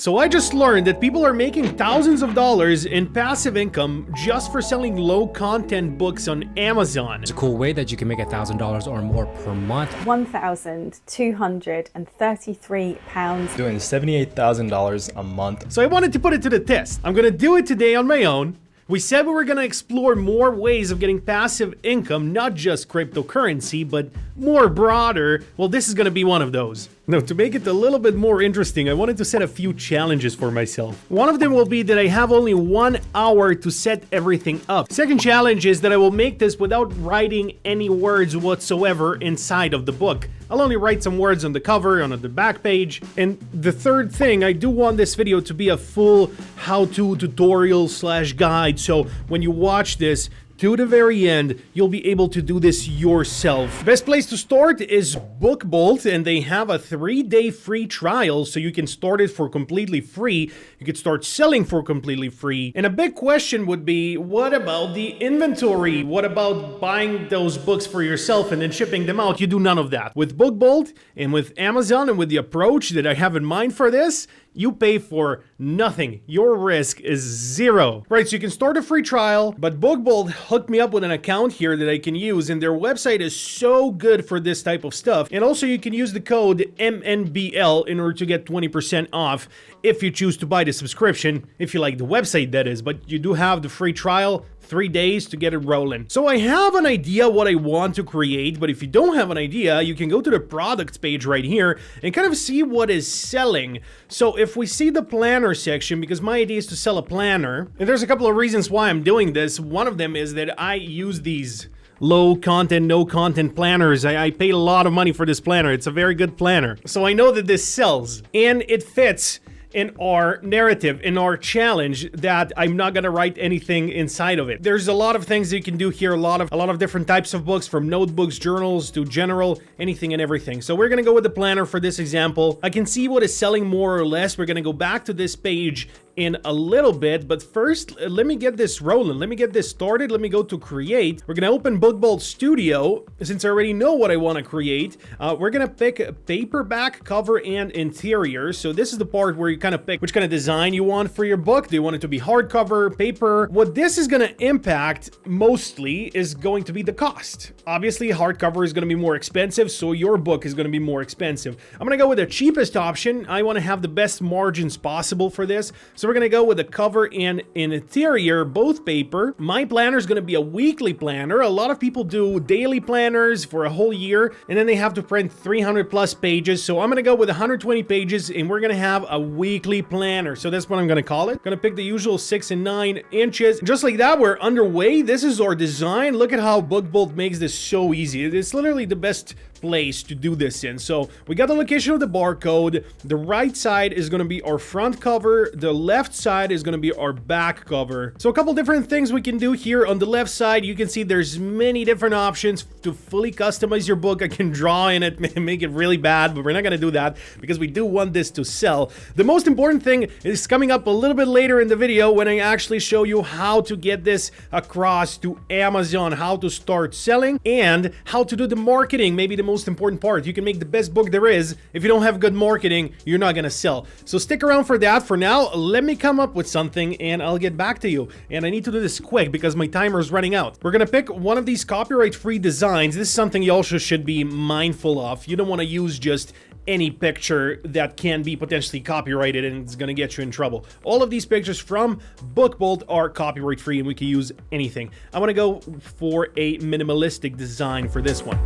So I just learned that people are making thousands of dollars in passive income just for selling low content books on Amazon. It's a cool way that you can make $1,000 or more per month. £1,233. Doing $78,000 a month. So I wanted to put it to the test. I'm gonna do it today on my own. We said we were going to explore more ways of getting passive income, not just cryptocurrency, but more broader. Well, this is going to be one of those. Now, to make it a little bit more interesting, I wanted to set a few challenges for myself. One of them will be that I have only 1 hour to set everything up. Second challenge is that I will make this without writing any words whatsoever inside of the book. I'll only write some words on the cover, on the back page. And the third thing, I do want this video to be a full how-to tutorial / guide. So when you watch this, to the very end, you'll be able to do this yourself. Best place to start is BookBolt, and they have a 3-day free trial, so you can start it for completely free. You can start selling for completely free. And a big question would be, what about the inventory? What about buying those books for yourself and then shipping them out? You do none of that. With BookBolt and with Amazon and with the approach that I have in mind for this, you pay for nothing. Your risk is 0. Right, so you can start a free trial, but BookBolt hooked me up with an account here that I can use, and their website is so good for this type of stuff. And also you can use the code MNBL in order to get 20% off if you choose to buy the subscription, if you like the website that is, but you do have the free trial, 3 days to get it rolling. So I have an idea what I want to create, but if you don't have an idea, you can go to the products page right here and kind of see what is selling. So if we see the planner section, because my idea is to sell a planner, and there's a couple of reasons why I'm doing this. One of them is that I use these low content, no content planners. I paid a lot of money for this planner. It's a very good planner. So I know that this sells and it fits in our narrative, in our challenge, that I'm not gonna write anything inside of it. There's a lot of things that you can do here, a lot of different types of books, from notebooks, journals, to general, anything and everything. So we're gonna go with the planner for this example. I can see what is selling more or less. We're gonna go back to this page in a little bit, but first let me get this rolling. Let me get this started. Let me go to create. We're gonna open BookBolt Studio. Since I already know what I want to create, we're gonna pick paperback, cover, and interior. So this is the part where you kind of pick which kind of design you want for your book. Do you want it to be hardcover, paper? What this is gonna impact mostly is going to be the cost. Obviously, hardcover is gonna be more expensive, so your book is gonna be more expensive. I'm gonna go with the cheapest option. I want to have the best margins possible for this. So we're gonna go with the cover and interior, both paper. My planner is gonna be a weekly planner. A lot of people do daily planners for a whole year, and then they have to print 300 plus pages. So I'm gonna go with 120 pages, and we're gonna have a weekly planner. So that's what I'm gonna call it. Gonna pick the usual 6 and 9 inches. Just like that, we're underway. This is our design. Look at how BookBolt makes this so easy. It's literally the best place to do this in. So we got the location of the barcode. The right side is going to be our front cover. The left side is going to be our back cover. So a couple different things we can do here. On the left side, you can see there's many different options to fully customize your book. I can draw in it, make it really bad, but we're not going to do that because we do want this to sell. The most important thing is coming up a little bit later in the video when I actually show you how to get this across to Amazon, how to start selling, and how to do the marketing. Maybe the most important part. You can make the best book there is. If you don't have good marketing, you're not gonna sell. So stick around for that. For now, let me come up with something and I'll get back to you. And I need to do this quick because my timer is running out. We're gonna pick one of these copyright-free designs. This is something you also should be mindful of. You don't want to use just any picture that can be potentially copyrighted and it's gonna get you in trouble. All of these pictures from BookBolt are copyright free and we can use anything. I want to go for a minimalistic design for this one.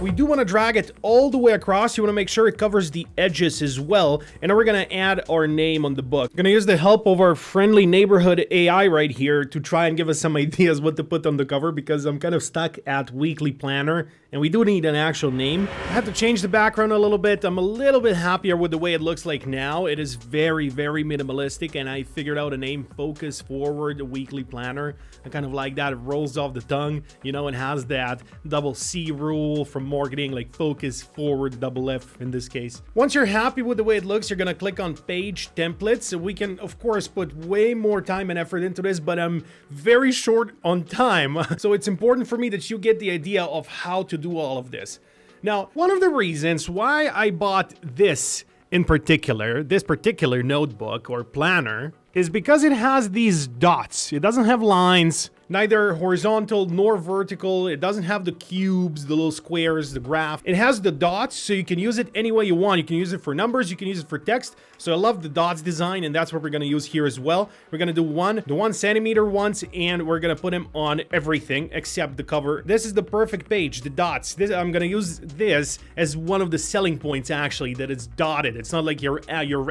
We do want to drag it all the way across. You want to make sure it covers the edges as well. And then we're going to add our name on the book. We're going to use the help of our friendly neighborhood AI right here to try and give us some ideas what to put on the cover, because I'm kind of stuck at weekly planner and we do need an actual name. I have to change the background a little bit. I'm a little bit happier with the way it looks like now. It is very, very minimalistic, and I figured out a name: Focus Forward Weekly Planner. I kind of like that. It rolls off the tongue, you know, and has that double C rule from marketing, like focus forward, double F in this case. Once you're happy with the way it looks, you're gonna click on Page Templates. So we can, of course, put way more time and effort into this, but I'm very short on time. So it's important for me that you get the idea of how to do all of this. Now, one of the reasons why I bought this in particular, this particular notebook or planner, is because it has these dots. It doesn't have lines, neither horizontal nor vertical. It doesn't have the cubes, the little squares, the graph. It has the dots, so you can use it any way you want. You can use it for numbers, you can use it for text. So I love the dots design, and that's what we're gonna use here as well. We're gonna do the 1 centimeter ones, and we're gonna put them on everything except the cover. This is the perfect page, the dots. I'm gonna use this as one of the selling points, actually, that it's dotted. It's not like your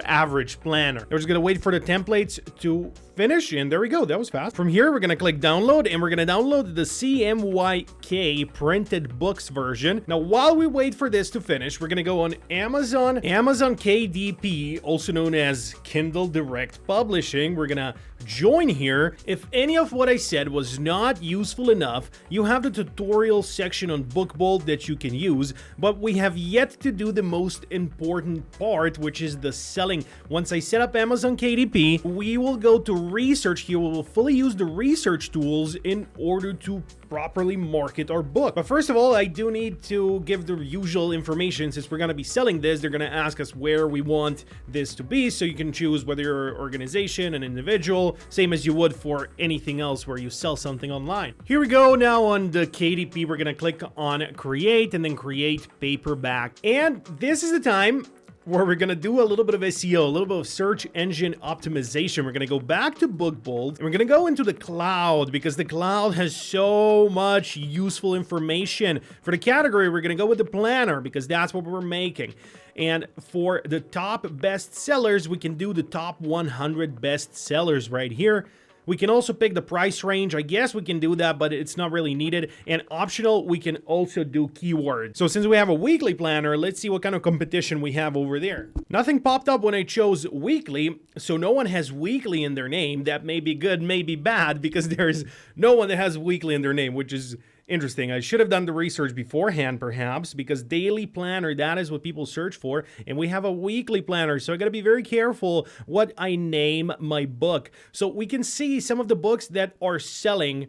average planner. We're just gonna wait for the templates to finish, and there we go. That was fast. From here, we're gonna click download, and we're gonna download the CMYK printed books version. Now, while we wait for this to finish, we're gonna go on Amazon KDP, also known as Kindle Direct Publishing. We're gonna join here. If any of what I said was not useful enough, you have the tutorial section on BookBolt that you can use, but we have yet to do the most important part, which is the selling. Once I set up Amazon KDP, we will go to research here. We will fully use the research tools in order to properly market our book. But first of all, I do need to give the usual information. Since we're going to be selling this, they're going to ask us where we want this to be, so you can choose whether you're an organization, an individual, same as you would for anything else where you sell something online. Here we go. Now on the KDP, we're going to click on create and then create paperback. And this is the time where we're gonna do a little bit of SEO, a little bit of search engine optimization. We're gonna go back to BookBolt, and we're gonna go into the cloud, because the cloud has so much useful information. For the category, we're gonna go with the planner, because that's what we're making. And for the top best sellers, we can do the top 100 best sellers right here. We can also pick the price range. I guess we can do that, but it's not really needed. And optional, we can also do keywords. So since we have a weekly planner, let's see what kind of competition we have over there. Nothing popped up when I chose weekly, so no one has weekly in their name. That may be good, may be bad, because there's no one that has weekly in their name, which is interesting. I should have done the research beforehand, perhaps, because daily planner, that is what people search for, and we have a weekly planner, so I gotta be very careful what I name my book. So we can see some of the books that are selling.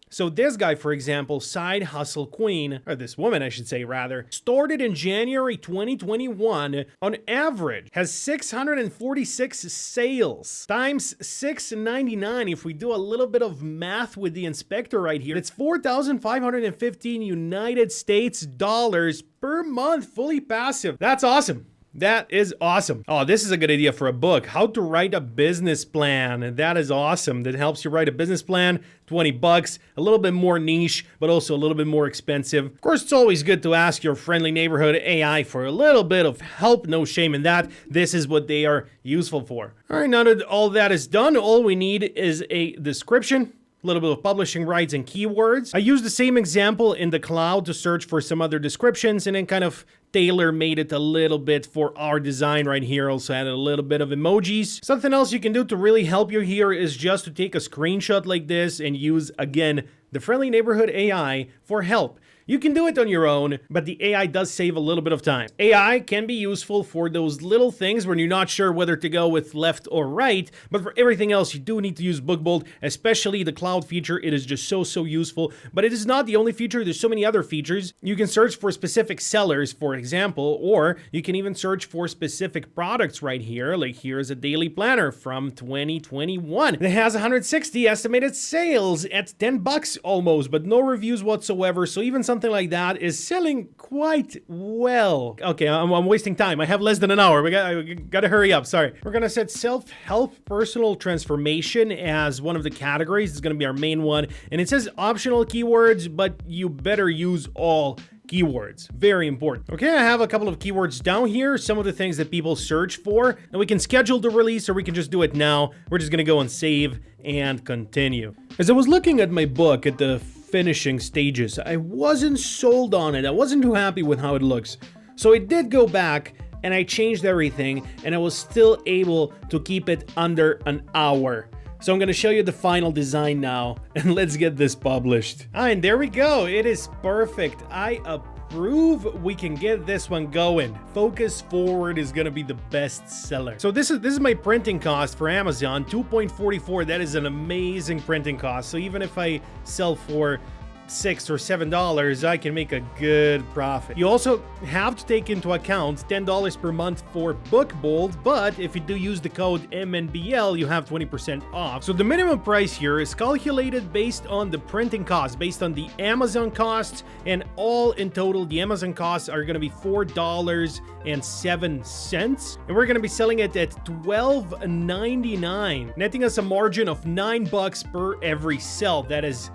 So this guy, for example, Side Hustle Queen, or this woman, I should say, rather, started in January 2021, on average, has 646 sales, times $6.99. If we do a little bit of math with the inspector right here, it's 4,515 United States dollars per month, fully passive. That's awesome. That is awesome. Oh, this is a good idea for a book. How to write a business plan. And that is awesome. That helps you write a business plan. 20 bucks, a little bit more niche, but also a little bit more expensive. Of course, it's always good to ask your friendly neighborhood AI for a little bit of help. No shame in that. This is what they are useful for. All right, now that all that is done, all we need is a description, a little bit of publishing rights and keywords. I used the same example in the cloud to search for some other descriptions, and then kind of tailor-made it a little bit for our design right here. Also added a little bit of emojis. Something else you can do to really help you here is just to take a screenshot like this and use, again, the friendly neighborhood AI for help. You can do it on your own, but the AI does save a little bit of time. AI can be useful for those little things when you're not sure whether to go with left or right, but for everything else, you do need to use BookBolt, especially the cloud feature. It is just so useful, but it is not the only feature. There's so many other features. You can search for specific sellers, for example, or you can even search for specific products right here. Like here's a daily planner from 2021. It has 160 estimated sales at 10 bucks almost, but no reviews whatsoever. So even something like that is selling quite well. Okay, I'm wasting time. I have less than an hour. We gotta hurry up. Sorry. We're gonna set self-help personal transformation as one of the categories. It's gonna be our main one. And it says optional keywords, but you better use all keywords. Very important. Okay, I have a couple of keywords down here, some of the things that people search for, and we can schedule the release or we can just do it now. We're just gonna go and save and continue. As I was looking at my book at the finishing stages, I wasn't sold on it. I wasn't too happy with how it looks. So I did go back and I changed everything, and I was still able to keep it under an hour. So I'm gonna show you the final design now, and let's get this published. And there we go. It is perfect. I approve. We can get this one going. Focus Forward is gonna be the best seller. So this is my printing cost for Amazon, 2.44. That is an amazing printing cost. So even if I sell for $6 or $7, I can make a good profit. You also have to take into account $10 per month for BookBolt, but if you do use the code MNBL, you have 20% off. So the minimum price here is calculated based on the printing cost, based on the Amazon costs, and all in total, the Amazon costs are going to be $4.07, and we're going to be selling it at $12.99, netting us a margin of $9 per every sell. That is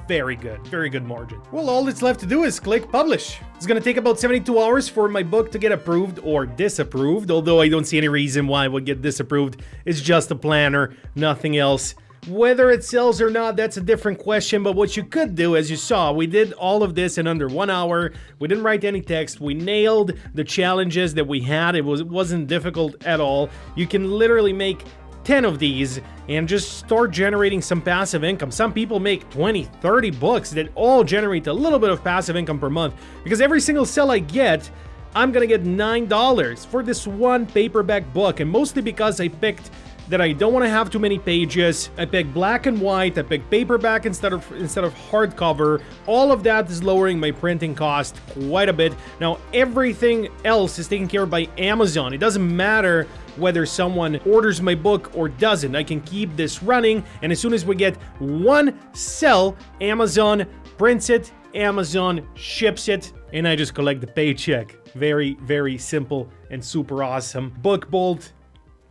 very good margin. Well, all that's left to do is click publish. It's gonna take about 72 hours for my book to get approved or disapproved, although I don't see any reason why it would get disapproved. It's just a planner, nothing else. Whether it sells or not, that's a different question, but what you could do, as you saw, we did all of this in under 1 hour. We didn't write any text. We nailed the challenges that we had. It wasn't difficult at all. You can literally make 10 of these and just start generating some passive income. Some people make 20, 30 books that all generate a little bit of passive income per month, because every single sell I get, I'm gonna get $9 for this one paperback book, and mostly because I picked that I don't want to have too many pages. I picked black and white, I picked paperback instead of hardcover. All of that is lowering my printing cost quite a bit. Now everything else is taken care of by Amazon. It doesn't matter whether someone orders my book or doesn't. I can keep this running, and as soon as we get one sell, Amazon prints it, Amazon ships it, and I just collect the paycheck. Very simple and super awesome. BookBolt,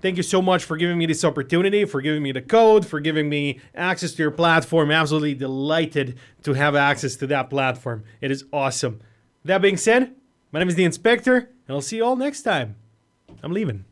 thank you so much for giving me this opportunity, for giving me the code, for giving me access to your platform. Absolutely delighted to have access to that platform. It is awesome. That being said, my name is The Inspector, and I'll see you all next time. I'm leaving.